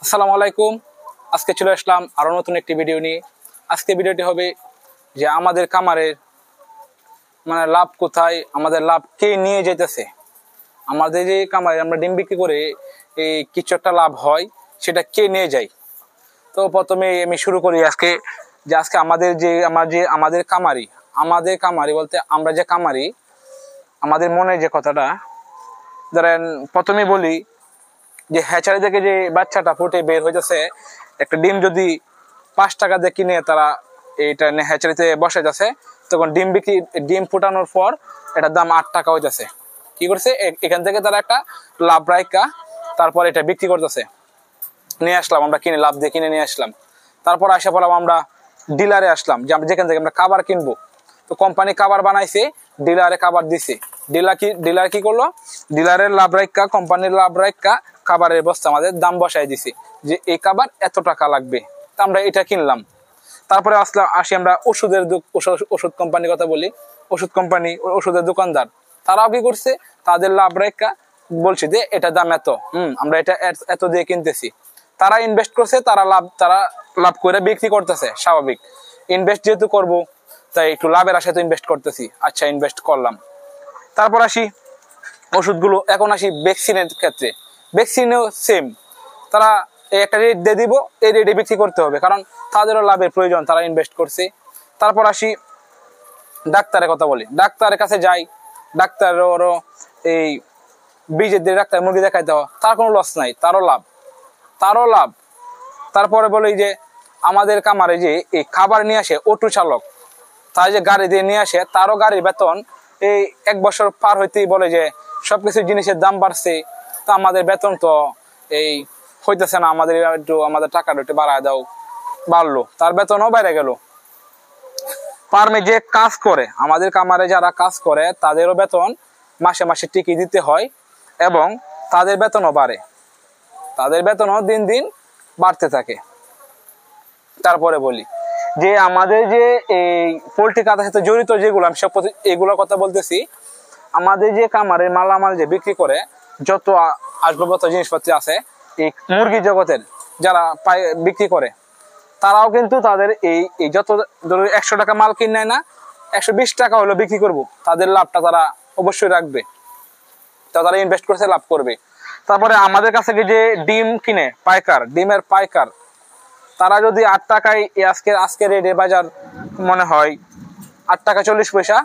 আসসালামু আলাইকুম। আজকে চলে আসলাম আরো নতুন একটি ভিডিও নিয়ে। আজকে ভিডিওটি হবে যে আমাদের খামারের লাভ কোথায়, আমাদের লাভ কে নিয়ে যেতেছে। আমাদের যে খামারে আমরা ডিম বিক্রি করে এই কিছু একটা লাভ হয়, সেটা কে নিয়ে যায়। তো প্রথমে আমি শুরু করি আজকে আমাদের কামারি বলতে আমরা যে কামারি, আমাদের মনে যে কথাটা ধরেন প্রথমে বলি যে হ্যাচারি থেকে যে বাচ্চাটা ফুটে বের হইতেছে, একটা ডিম যদি 5 টাকা দিয়ে কিনে তারা এইটা হ্যাচারিতে বসে যাচ্ছে, তখন ডিম ফুটানোর পর এটার দাম 8 টাকা হইতেছে। কি করছে, এখান থেকে তারা একটা লাভ রাখা তারপর এটা বিক্রি করতেছে। নিয়ে আসলাম আমরা, কিনে লাভ দিয়ে কিনে নিয়ে আসলাম। তারপর আসা পড়লাম আমরা ডিলারে আসলাম, যে আমরা যেখান থেকে আমরা খাবার কিনবো। তো কোম্পানি খাবার বানাইছে, ডিলারে খাবার দিছে। ডিলার কি করলো, ডিলারের লাভ রাখা, কোম্পানির লাভ রাখা খাবারের বস্তা আমাদের দাম বসাই দিছে যে এই খাবার এত টাকা লাগবে। তা আমরা এটা কিনলাম। তারপরে আসি আমরা ওষুধ কোম্পানির কথা বলি। ওষুধ কোম্পানি, ওষুধের দোকানদার, তারাও কি করছে, তাদের লাভ রেখা বলছে যে এটা দাম এত, আমরা এটা এত দিয়ে কিনতেছি। তারা ইনভেস্ট করছে, তারা লাভ করে বিক্রি করতেছে। স্বাভাবিক, ইনভেস্ট যেহেতু করবো তাই একটু লাভের আশায় তো ইনভেস্ট করতেছি। আচ্ছা, ইনভেস্ট করলাম। তারপর আসি ওষুধগুলো। এখন আসি ভ্যাকসিনের ক্ষেত্রে। ভ্যাকসিনেও সেম, তারা একটা রেট দিয়ে দিব, এই রেটে বিক্রি করতে হবে, কারণ তাদেরও লাভের প্রয়োজন, তারা ইনভেস্ট করছে। তারপর আসি ডাক্তারের কথা বলি। ডাক্তারের কাছে যাই, ডাক্তারেরও এই বীজের দিয়ে ডাক্তার মুরগি দেখাইতে হয়, তার কোনো লস নাই, তারও লাভ। তারপরে বলি যে আমাদের কামারে যে এই খাবার নিয়ে আসে অটো চালক, তার যে গাড়ি দিয়ে নিয়ে আসে, তারও গাড়ির বেতন এই 1 বছর পার হইতেই বলে যে সবকিছু জিনিসের দাম বাড়ছে, তা আমাদের বেতন তো এই হইতেছে না, আমাদের টাকাটা একটু বাড়ায় দাও। বাড়লো, তার বেতনও বাইরে গেল। ফার্মে যে কাজ করে, আমাদের কামারে যারা কাজ করে, তাদেরও বেতন মাসে মাসে টিকি দিতে হয় এবং তাদের বেতনও বাড়ে, তাদের বেতনও দিন দিন বাড়তে থাকে। তারপরে বলি যে আমাদের যে এই পোল্ট্রি খাতার সাথে জড়িত যেগুলো, আমি এগুলোর কথা বলতেছি। আমাদের যে কামারের মালামাল যে বিক্রি করে, যত আসবাবপত্র জিনিসপত্র আছে, এই মুরগি জগতের যারা বিক্রি করে, তারাও কিন্তু তাদের এই যত ধরো 100 টাকা মাল কিনে না, 120 টাকা হলো বিক্রি করব, তাদের লাভটা তারা অবশ্যই রাখবে। তারা ইনভেস্ট করছে, লাভ করবে। তারপরে আমাদের কাছে যে ডিম কিনে ডিমের পাইকার, তারা যদি 8 টাকায় আজকে রেটে বাজার মনে হয় 8 টাকা 40 পয়সা,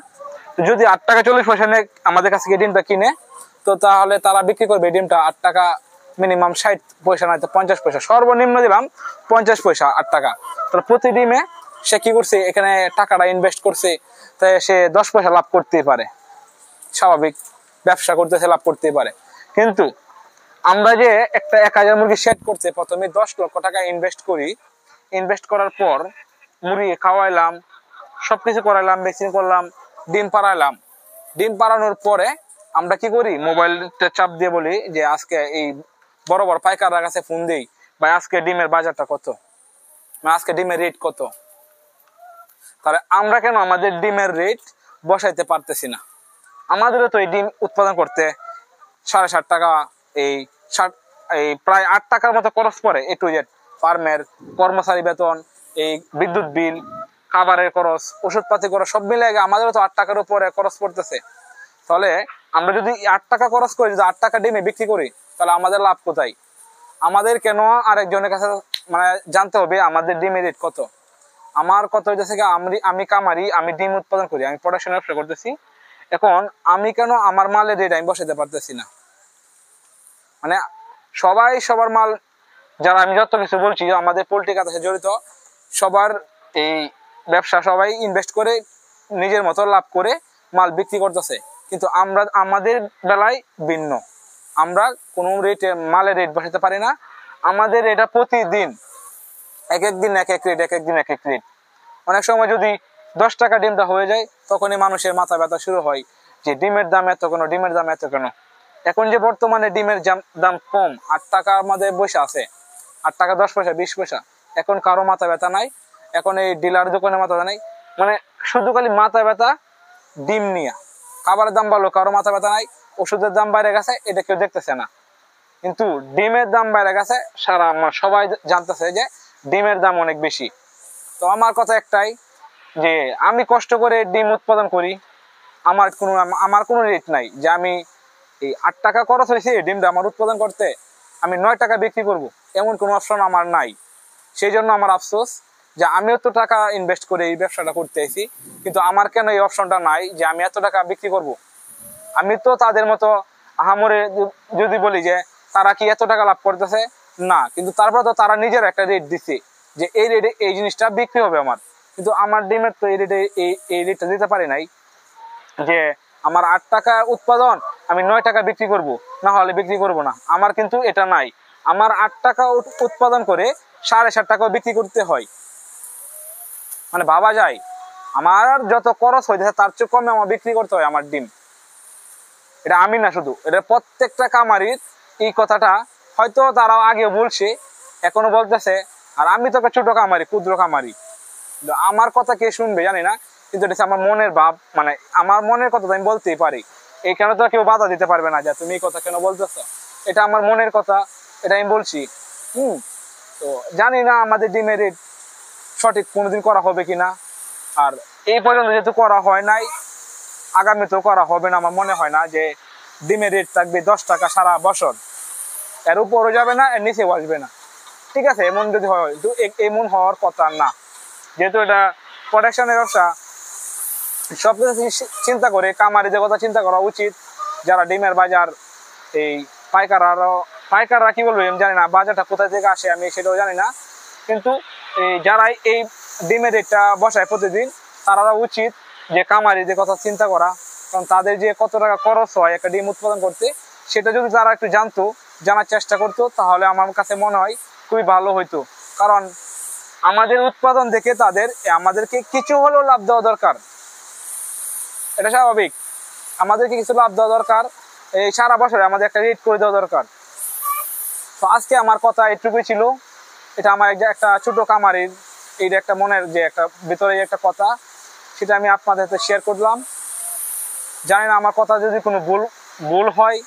যদি 8 টাকা 40 পয়সা নিয়ে আমাদের কাছে ডিমটা কিনে, তো তাহলে তারা বিক্রি করবে ডিমটা 8 টাকা, মিনিমাম 60 পয়সা, নয়তো 50 পয়সা, সর্বনিম্ন দিলাম 50 পয়সা, 8 টাকা। তাহলে প্রতি ডিমে সে কি করছে, এখানে টাকাটা ইনভেস্ট করছে, তাই সে 10 পয়সা লাভ করতেই পারে। স্বাভাবিক, ব্যবসা করতেছে, লাভ করতেই পারে। কিন্তু আমরা যে একটা 1000 মুরগি সেট করছে, প্রথমে 10 লক্ষ টাকা ইনভেস্ট করি। ইনভেস্ট করার পর মুরগি খাওয়াইলাম, সবকিছু করাইলাম, ভ্যাকসিন করলাম, ডিম পাড়াইলাম। ডিম পাড়ানোর পরে আমরা কি করি, মোবাইলটা চাপ দিয়ে বলি যে আজকে এই বড় বড় পাইকাররা কাছে ফোন দেই, ভাই আজকে ডিমের বাজারটা কত, আজকে ডিমের রেট কত। তাহলে আমরা কেন আমাদের ডিমের রেট বসাইতে পারতেছি না? আমাদেরও তো এই ডিম উৎপাদন করতে 7.5 টাকা, এই প্রায় 8 টাকার মতো খরচ পড়ে। এ টু জেড ফার্মের কর্মচারী বেতন, এই বিদ্যুৎ বিল, খাবারের খরচ, ওষুধপাতি খরচ, সব মিলে আমাদেরও তো 8 টাকার উপরে খরচ পড়তেছে। তাহলে আমরা যদি 8 টাকা খরচ করি, যদি 8 টাকা ডিমে বিক্রি করি, তাহলে আমাদের লাভ কোথায়? আমাদের কেন আরেকজনের কাছে জানতে হবে আমাদের ডিমের রেট কত? আমার কত হইতেছে, আমি কামারি, আমি ডিম উৎপাদন করি, আমি প্রোডাকশন ব্যবসা করতেছি। এখন আমি কেন আমার মালের রেট আমি বসাতে পারতেছি না? সবাই সবার মাল, যারা আমি যত কিছু বলছি আমাদের পোল্ট্রি খাতার সাথে জড়িত, সবার এই ব্যবসা, সবাই ইনভেস্ট করে নিজের মতো লাভ করে মাল বিক্রি করতেছে। কিন্তু আমাদের বেলায় ভিন্ন, আমরা কোনো রেটে মালের রেট বসাতে পারি না। আমাদের এটা প্রতিদিন এক এক দিন এক এক রেট, এক এক দিন এক এক রেট। অনেক সময় যদি 10 টাকা ডিমটা হয়ে যায়, তখনই মানুষের মাথা ব্যথা শুরু হয় যে ডিমের দাম এত কেন, ডিমের দাম এত কেন। এখন যে বর্তমানে ডিমের দাম কম, 8 টাকার মধ্যে বসে আছে, 8 টাকা 10 পয়সা 20 পয়সা, এখন কারো মাথা ব্যথা নাই। এখন এই ডিলার দোকানে মাথা ব্যথা নাই, শুধু খালি মাথা ব্যথা ডিম নিয়ে। খাবারের দাম বাড়লো, কারো মাথা ব্যথা নাই। ওষুধের দাম বাইরে গেছে, এটা কেউ দেখতেছে না। কিন্তু ডিমের দাম বাইরে গেছে, সারা সবাই জানতেছে যে ডিমের দাম অনেক বেশি। তো আমার কথা একটাই যে আমি কষ্ট করে ডিম উৎপাদন করি, আমার কোনো রেট নাই যে আমি এই 8 টাকা খরচ হয়েছে ডিমটা আমার উৎপাদন করতে, আমি 9 টাকা বিক্রি করব, এমন কোনো অপশন আমার নাই। সেই জন্য আমার আফসোস যে আমিও তো টাকা ইনভেস্ট করে এই ব্যবসাটা করতে আইছি, কিন্তু আমার কেন এই অপশনটা নাই যে আমি এত টাকা বিক্রি করব। আমি তো তাদের মতো আহামরে যদি বলি যে তারা কি এত টাকা লাভ করতেছে না, কিন্তু তারপরে তো তারা নিজের একটা রেট দিচ্ছে যে এই রেটে এই জিনিসটা বিক্রি হবে আমার, কিন্তু আমার ডিমের তো এই রেটে এই রেটটা দিতে পারি নাই যে আমার 8 টাকা উৎপাদন আমি 9 টাকা বিক্রি করব, না হলে বিক্রি করব না। আমার কিন্তু এটা নাই, আমার 8 টাকা উৎপাদন করে 7.5 টাকাও বিক্রি করতে হয়। মানে ভাবা যায় আমার যত খরচ হয়েছে তার চেয়ে কমে আমার বিক্রি করতে হয় আমার ডিম। এটা আমি না, শুধু এটা প্রত্যেকটা কামারির এই কথাটা হয়তো তারাও আগে বলছে, এখনো বলতেছে। আর আমি তো একটা ছোট কামারি, ক্ষুদ্র কামারি, আমার কথা কে শুনবে জানি না, কিন্তু এটা আমার মনের ভাব, মানে আমার মনের কথা আমি বলতেই পারি। এখানে তো কেউ বাধা দিতে পারবে না যে তুমি এই কথা কেন বলতেছো, এটা আমার মনের কথা, এটা আমি বলছি। তো জানি না আমাদের ডিমের রেট সঠিক কোনোদিন করা হবে কিনা, আর এই পর্যন্ত যেহেতু করা হয় নাই, আগামীতেও করা হবে না। আমার মনে হয় না যে ডিমের রেট থাকবে 10 টাকা সারা বছর, এর উপরও যাবে না, এর নিচেও আসবে না। ঠিক আছে, এমন যদি হয়, কিন্তু এমন হওয়ার কথা না, যেহেতু এটা প্রোডাকশনের ব্যবসা। সবকিছু চিন্তা করে কামারিদের কথা চিন্তা করা উচিত। যারা ডিমের বাজার এই পাইকাররা কি বলবে আমি জানি না, বাজারটা কোথায় থেকে আসে আমি সেটাও জানি না, কিন্তু যারা এই ডিমের রেটটা বসায় প্রতিদিন, তারা উচিত যে কামারিদের কথা চিন্তা করা। কারণ তাদের যে কত টাকা খরচ হয় একটা ডিম উৎপাদন করতে, সেটা যদি তারা একটু জানতো, জানার চেষ্টা করতো, তাহলে আমার কাছে মনে হয় খুবই ভালো হইতো। কারণ আমাদের উৎপাদন দেখে আমাদেরকে কিছু হলেও লাভ দেওয়া দরকার, এটা স্বাভাবিক। আমাদেরকে কিছু লাভ দেওয়া দরকার, এই সারা বছরে আমাদের একটা রেট করে দেওয়া দরকার। তো আজকে আমার কথা এটুকুই ছিল। এটা আমার একটা ছোট কামারির এই একটা মনের যে একটা ভিতরে একটা কথা, সেটা আমি আপনাদের সাথে শেয়ার করলাম। জানি না আমার কথা যদি কোনো ভুল হয়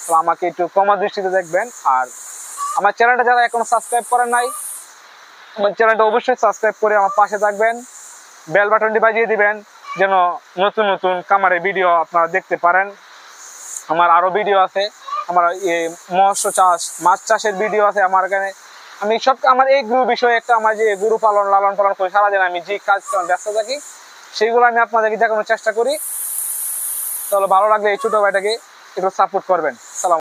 তো আমাকে একটু ক্ষমা দৃষ্টিতে দেখবেন। আর আমার চ্যানেলটা যারা এখনো সাবস্ক্রাইব করেন নাই, আমার চ্যানেলটা অবশ্যই সাবস্ক্রাইব করে আমার পাশে থাকবেন, বেল বাটনটি বাজিয়ে দিবেন যেন নতুন নতুন কামারের ভিডিও আপনারা দেখতে পারেন। আমার আরো ভিডিও আছে, আমার মৎস্য চাষ, মাছ চাষের ভিডিও আছে আমার এখানে। আমি আমার এই গুরু বিষয়ে একটা, আমার যে গরু পালন লালন পালন করে সারাদিন আমি যে কাজ ব্যস্ত থাকি, সেইগুলো আমি আপনাদেরকে দেখানোর চেষ্টা করি। তাহলে ভালো লাগলে এই ছোট ভাইটাকে একটু সাপোর্ট করবেন। সালাম।